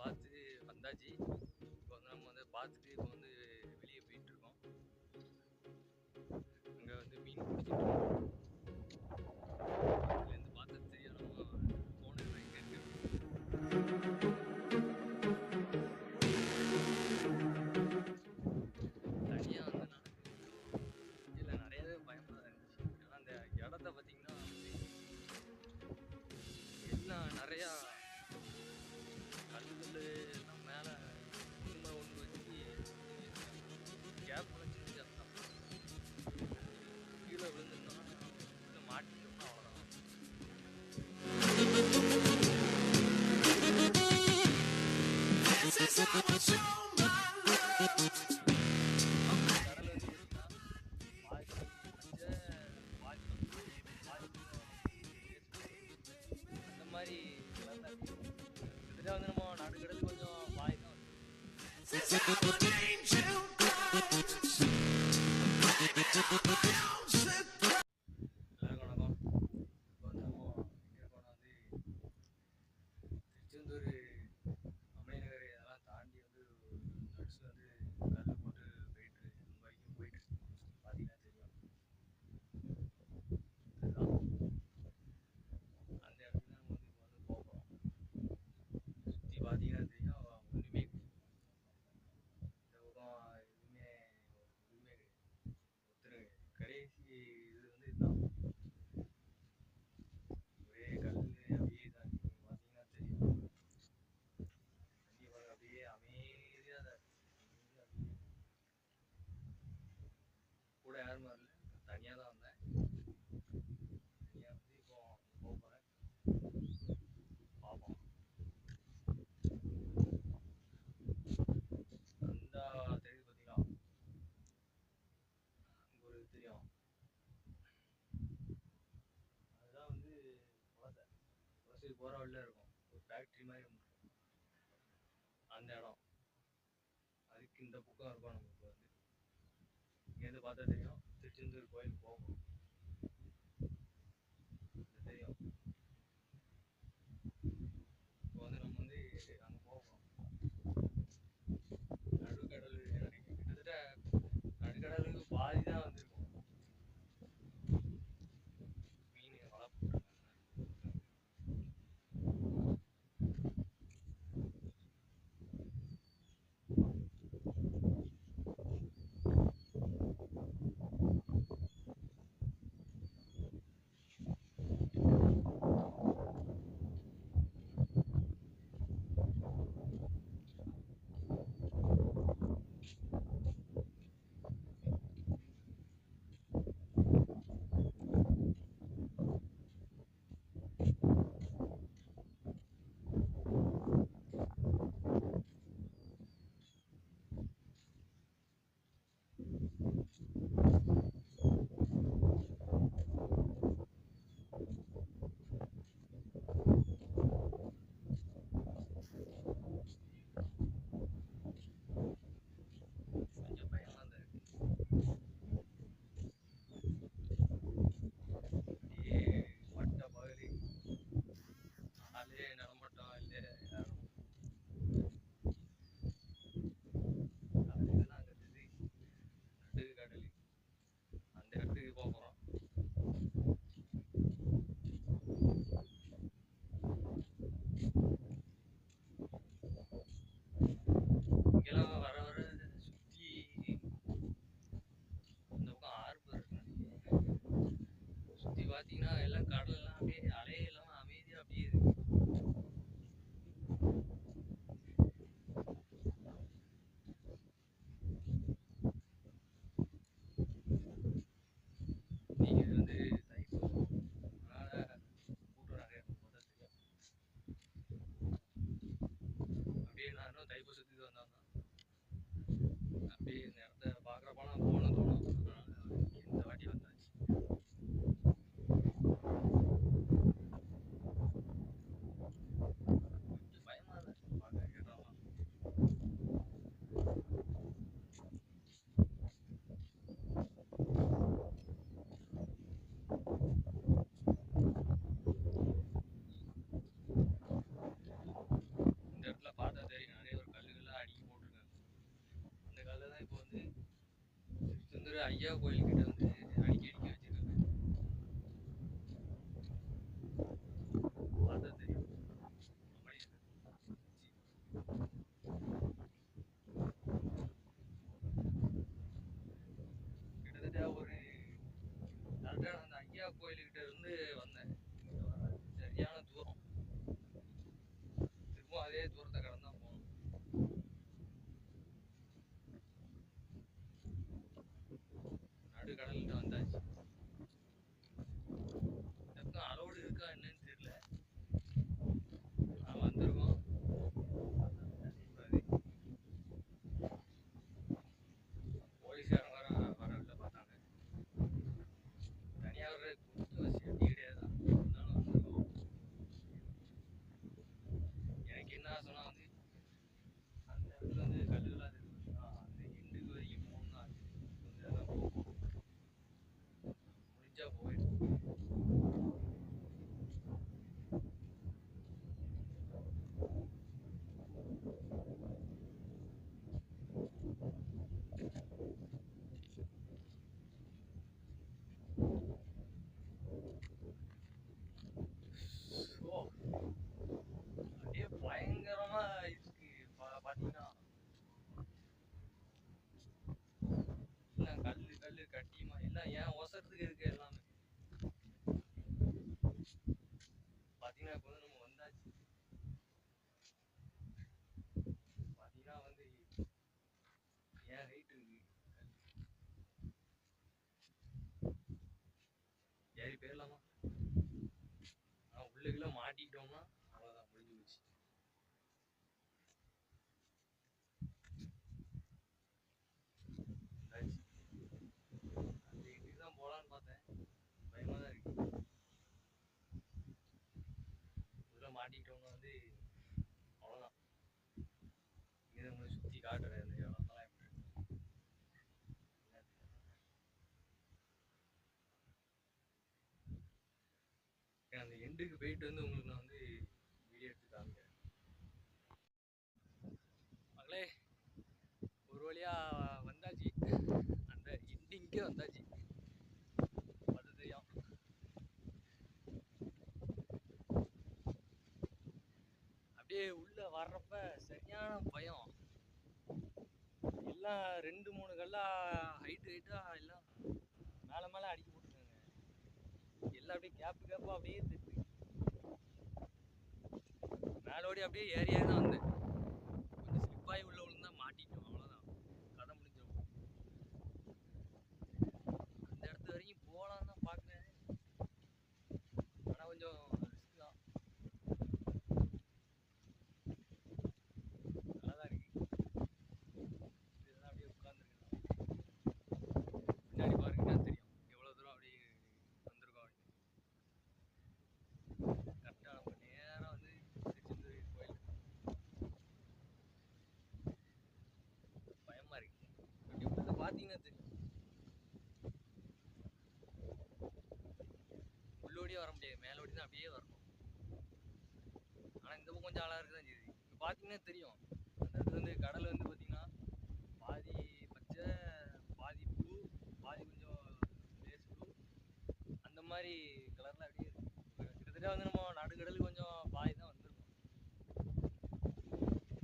பார்த்து வந்தாச்சு. இப்போ வந்து நம்ம வந்து பார்த்துட்டு இப்போ வந்து வெளியே போயிட்டு இருக்கோம். அங்கே வந்து மீன் பிடிச்சிட்டு இருக்கோம். அதுலேருந்து பார்த்தா தெரியும் நம்ம போன இடம் எங்கே இருக்கு. தனியாக வந்து நடக்குது இல்லை நிறையவே பயமாக தான் இருந்துச்சு. ஏன்னா அந்த இடத்த பார்த்தீங்கன்னா எல்லாம் நிறையா கல்லுகள் எல்லாம் மேலே ஒன்று ஒன்று வச்சு கேப் வச்சு கீழே விழுந்துட்டோம்னா மாட்டிட்டோம்னா அவ்வளோதான். அந்த மாதிரி கிட்டத்தட்ட வந்து நம்ம நடுக்கடல் கொஞ்சம் வாய் தான் எல்லாருக்கும் வணக்கம். இப்போ வந்து நம்ம எங்கே இருக்கோம்னா வந்து திருச்செந்தூர் அமைநகர் இதெல்லாம் தாண்டி வந்து நட்ஸ் வந்து கல் போட்டு போயிட்டு அங்கே வரைக்கும் போயிட்டு பார்த்தீங்கன்னா தெரியும். அதுதான் அந்த இடத்துக்கு நம்ம வந்து இப்போ வந்து போகிறோம். சுற்றி பார்த்தீங்கன்னா தெரியும் ஒன்றுமே இந்த பக்கம் எதுவுமே எதுவுமே ஒத்துருங்க. கடைசி இது வந்து இதுதான் ஒரே கல் அப்படியே தான் பார்த்தீங்கன்னா தெரியும். தண்ணி பாருங்க அப்படியே அமைதியாக தான் இருக்கு. கூட யாருமே வரல, தனியாக தான் வந்தேன். தனியாக வந்து இப்போ போக போகிறேன். பார்ப்போம். அந்த தெரியுது பார்த்தீங்களா, அங்கே ஒரு தெரியும். அதுதான் வந்து குளத்தை குளத்துக்கு போகிற வழியில் இருக்கும் ஒரு ஃபேக்ட்ரி மாதிரி ஒன்று இருக்கும். அந்த இடம் அதுக்கு இந்த பக்கம் இருக்கும். நம்ம இப்போ வந்து இங்கேருந்து பார்த்தா தெரியும் திருச்செந்தூர் கோயில் போகும் தெரியும். இப்போ வந்து நம்ம வந்து அங்கே போகிறோம். நடுக்கடல் கிட்டத்தட்ட நடுக்கடலுக்கு பாதி தான் வந்திருக்கும். மீன் வலை போட்டிருக்காங்க. கொஞ்சம் பயமாக தான் இருக்கு. அப்படியே பட்ட பகலி ஆளே நடமாட்டம் இல்லை யாரும். அதுக்கு நாங்கள் நடுக்கடல் அந்த இடத்துக்கு போகிறோம். இங்கெல்லாம் வர வர சுற்றி இந்த பக்கம் ஆர்பர் இருக்கு. சுற்றி பார்த்தீங்கன்னா எல்லாம் கடல்லாம் அப்படியே அலையே இல்லாமல் அமைதியாக அப்படியே இருக்கு. நீங்கள் வந்து தைப்பூசம் அதனால் கூட்டம் நிறைய இருக்கும் தான் தெரியும். அப்படியே நான் இன்னும் தைப்பூசத்துக்கு வந்தோம் தான் அப்படியே இந்த இடத்த பார்க்குறப்பலாம் போகணும்னு தோணும். அதனால் இந்த வாட்டி வந்தாச்சு. ஐயா கோயில்கிட்ட வந்து அடிக்கி வச்சிருக்காங்க. பார்த்தா தெரியும். அப்படியே கிட்டத்தட்ட ஒரு கரெக்டா அந்த ஐயா கோயில்கிட்ட இருந்து வந்தேன். சரியான தூரம். திரும்ப அதே தூரத்தை கடந்து தான் போகணும். நடுக்கடல்கிட்ட வந்தாச்சு. இதுக்கும் அலோடு இருக்கா என்னன்னு தெரியல. நான் வந்திருக்கோம். போலீஸ்காரங்க வரவில்லை பார்த்தாங்க. தனியாக வர்ற கூட்டு சேஃப்டி கிடையாது. அதனால வந்திருக்கோம். எனக்கு என்ன ஆசைனா வந்து அந்த இடத்துல வந்து கல்லுலாம் இருக்கு. அந்த எண்டுக்கு வரைக்கும் போகணும்னு ஆசை. கொஞ்சம் அதெல்லாம் போகும். முடிஞ்சா போயிடும். ஸோ அப்படியே பயங்கரமா இருக்கு. பார்த்தீங்கன்னா எல்லாம் கல்லு கல்லு கட்டியுமா எல்லாம் ஏன் ஒசரத்துக்கு இருக்கு எல்லாமே. பார்த்தீங்கன்னா இப்போ வந்து நம்ம வந்தாச்சு. பார்த்தீங்கன்னா வந்து ஏன் ஹைட் இருக்கு. ஏறி போயிடலாமா? ஆனால் உள்ளுக்குள்ள மாட்டிக்கிட்டோம்னா அவ்வளோதான், முடிஞ்சு போச்சு. வந்தாச்சு. அந்த இதுக்கு தான் போகலான்னு பார்த்தேன். பயமாக தான் இருக்கு. உள்ள மாட்டிக்கிட்டோம்னா வந்து அவ்வளோதான். இங்கே நம்மளை சுற்றி காட்டுறேன் இந்த இடம்லாம் எப்படி இருக்கு. அந்த எண்டுக்கு போயிட்டு வந்து உங்களுக்கு நான் வந்து வீடியோ எடுத்து காமிக்கிறேன். மகளே ஒரு வழியா வந்தாச்சு. அந்த எண்டிங்கே வந்தாச்சு. அது தெரியும். அப்படியே உள்ள வர்றப்ப சரியான பயம். எல்லாம் 2-3 கல்லா ஹைட்டா எல்லாம் மேலே மேலே அடிக்க போட்டுருக்காங்க. எல்லாம் அப்படியே கேப்பா அப்படியே திட்டு மேலோடி அப்படியே ஏரியா தான் வந்தேன். கொஞ்சம் ஸ்லிப்பாகி உள்ள விழுந்தா மாட்டிட்டோம். அவ்வளோதான், கதை முடிஞ்சிடும். அந்த இடத்து வரைக்கும் போகலான்னு தான் பார்க்குறேன். ஆனால் கொஞ்சம் ரிஸ்க் தான். நல்லா தான் இருக்கு. இதெல்லாம் அப்படியே உட்காந்துருக்கேன். பின்னாடி பாருங்கன்னா தெரியும் எவ்வளோ தூரம் அப்படியே வந்திருக்கோம். கரெக்டாக நம்ம நேராக வந்து திருச்செந்தூர் கோயில். பயமா இருக்கு. அப்படி உள்ள பார்த்தீங்கன்னா தெரியும். உள்ளோடியே வர முடியாது, மேலோடி தான் அப்படியே வரணும். ஆனால் இந்த பக்கம் கொஞ்சம் அழகாக இருக்கு தான் செய்யுது. இப்போ பார்த்தீங்கன்னா தெரியும். அந்த இடத்துல வந்து கடல் வந்து பார்த்தீங்கன்னா பாதி பச்சை, பாதி ப்ளூ, பாதி கொஞ்சம் லேஸ் ப்ளூ, அந்த மாதிரி கலர்ல அப்படியே இருக்கு. கிட்டத்தட்ட வந்து நம்ம நடுக்கடலுக்கு கொஞ்சம் பாதி தான் வந்திருக்கும்.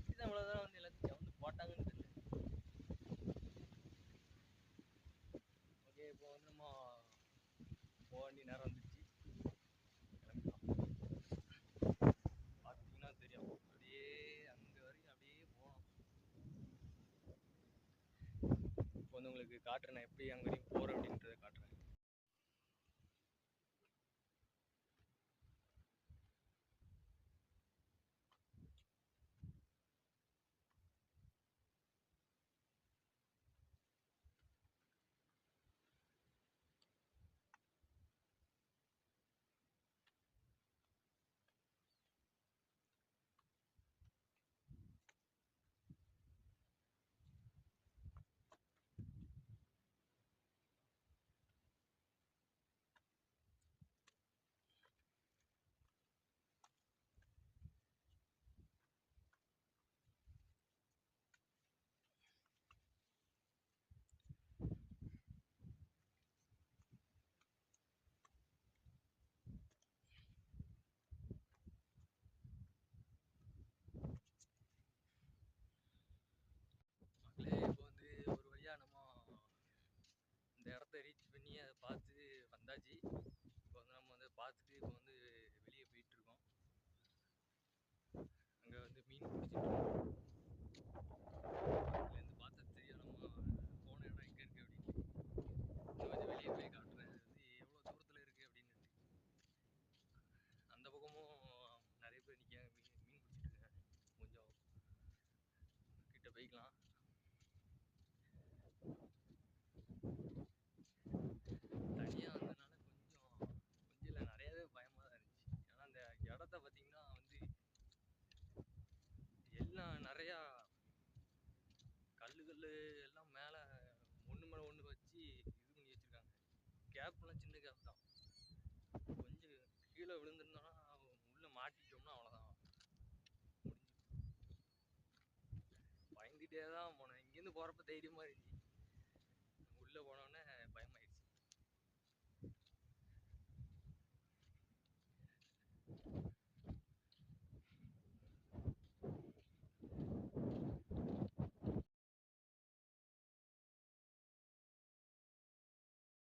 இதுதான் இவ்வளோ தூரம் வந்து எல்லாத்தையும் வந்து போட்டாங்கன்னு தெரியல. ஓகே, இப்போ வந்து நம்ம போக வேண்டிய நேரம் வந்துச்சு. பார்த்தீங்கன்னா தெரியும் அப்படியே அங்கே வரைக்கும் அப்படியே போகணும். இப்போ வந்து உங்களுக்கு காட்டுறேன் நான் எப்படி அங்கே வரைக்கும் போகிறேன் அப்படின்றத காட்டுறேன். அதுலேருந்து பார்த்தா தெரியும் நம்ம போன இடம் எங்கே இருக்குது அப்படின்னு. இன்னும் கொஞ்சம் வெளியே போய் காட்டுறேன். அது வந்து எவ்வளோ தூரத்தில் இருக்குது அப்படின்னு. அந்த பக்கமும் நிறைய பேர் நிற்க மீன் பிடிச்சிட்டு இருக்காங்க. கொஞ்சம் கிட்ட போய்க்கலாம். தனியாக வந்ததுனால கொஞ்சம் இல்லை நிறையாவே பயமாக தான் இருந்துச்சு. ஏன்னா அந்த இடத்த பார்த்தீங்கன்னா வந்து எல்லாம் நிறையா கல்லுகள் எல்லாம் மேலே ஒன்று மேலே ஒன்று வச்சு இது பண்ணி வச்சுருக்காங்க. கேப்லாம் சின்ன கேப் தான். கொஞ்சம் கீழே விழுந்திருந்தோன்னா உள்ளே மாட்டிட்டோம்னா அவ்வளோதான், முடிஞ்சு. பயந்துகிட்டே தான் போனேன். இங்கேருந்து போகிறப்ப தைரியமாக இருந்துச்சு. உள்ளே போனோன்னே